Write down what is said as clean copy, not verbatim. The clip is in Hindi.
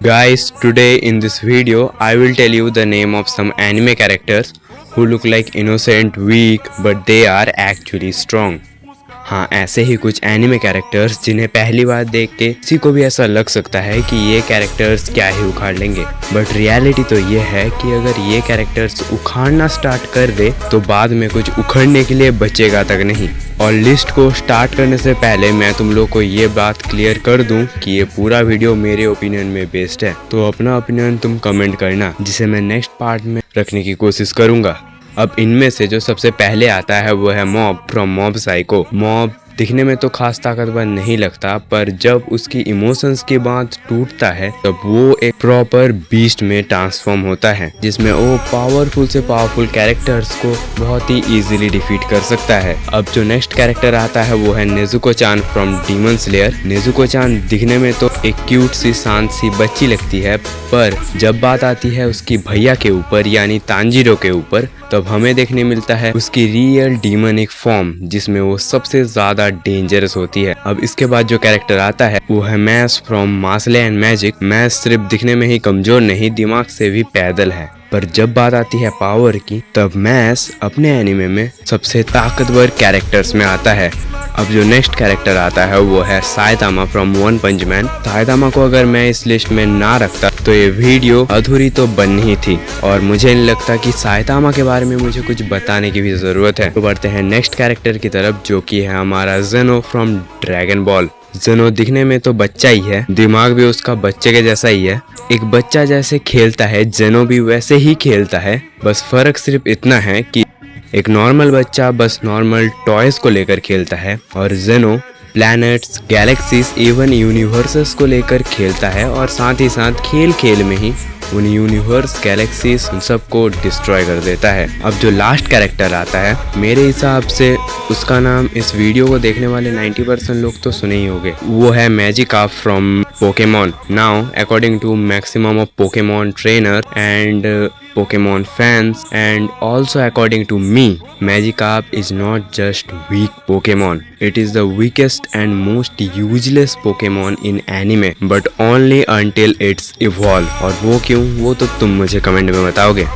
Guys, today in this video, I will tell you the name of some anime characters who look like innocent, weak, but they are actually strong. हाँ, ऐसे ही कुछ एनिमे कैरेक्टर्स जिन्हें पहली बार देख के किसी को भी ऐसा लग सकता है कि ये कैरेक्टर्स क्या ही उखाड़ लेंगे, बट रियलिटी तो ये है कि अगर ये कैरेक्टर्स उखाड़ना स्टार्ट कर दे तो बाद में कुछ उखड़ने के लिए बचेगा तक नहीं। और लिस्ट को स्टार्ट करने से पहले मैं तुम लोग को ये बात क्लियर कर दूं कि ये पूरा वीडियो मेरे ओपिनियन में बेस्ड है, तो अपना ओपिनियन तुम कमेंट करना, जिसे मैं नेक्स्ट पार्ट में रखने की कोशिश करूंगा। अब इनमें से जो सबसे पहले आता है वो है mob from mob psycho. Mob दिखने में तो खास ताकतवर नहीं लगता, पर जब उसकी इमोशंस की बात टूटता है तब वो एक प्रॉपर बीस्ट में ट्रांसफॉर्म होता है, जिसमें वो पावरफुल से पावरफुल कैरेक्टर्स को बहुत ही इजीली डिफीट कर सकता है। अब जो नेक्स्ट कैरेक्टर आता है वो है Nezuko chan from Demon Slayer. Nezuko chan दिखने में तो एक क्यूट सी शांत सी बच्ची लगती है, पर जब बात आती है उसकी भैया के ऊपर यानी तांजीरो के ऊपर, तब हमें देखने मिलता है उसकी रियल डीमनिक फॉर्म, जिसमें वो सबसे ज्यादा डेंजरस होती है। अब इसके बाद जो कैरेक्टर आता है वो है Mash from marshal and magic. Mash सिर्फ दिखने में ही कमजोर नहीं, दिमाग से भी पैदल है, पर जब बात आती है पावर की तब मैस अपने एनिमे में सबसे ताकतवर कैरेक्टर्स में आता है। अब जो नेक्स्ट कैरेक्टर आता है वो है Saitama from One Punch Man. Saitama को अगर मैं इस लिस्ट में ना रखता तो ये वीडियो अधूरी तो बननी थी, और मुझे नहीं लगता कि साइतामा के बारे में मुझे कुछ बताने की भी जरूरत है। तो बढ़ते हैं नेक्स्ट कैरेक्टर की तरफ, जो कि है हमारा जेनो फ्रॉम ड्रैगन बॉल। जेनो दिखने में तो बच्चा ही है, दिमाग भी उसका बच्चे के जैसा ही है। एक बच्चा जैसे खेलता है जेनो भी वैसे ही खेलता है, बस फर्क सिर्फ इतना है कि एक नॉर्मल बच्चा बस नॉर्मल टॉयज को लेकर खेलता है, और जेनो प्लैनेट्स, गैलेक्सीज, इवन यूनिवर्सेस को लेकर खेलता है, और साथ ही साथ खेल खेल में ही उन यूनिवर्स, गैलेक्सीज, उन सबको डिस्ट्रॉय कर देता है। अब जो लास्ट कैरेक्टर आता है, मेरे हिसाब से उसका नाम इस वीडियो को देखने वाले 90% लोग तो सुने ही होंगे, वो है Magikarp from Pokemon. Now according to maximum of Pokemon trainer and Pokemon fans, and also according to me, Magikarp is not just weak Pokemon. It is the weakest and most useless Pokemon in anime, but only until it's evolved. और वो क्यों, वो तो तुम मुझे कमेंट में बताओगे।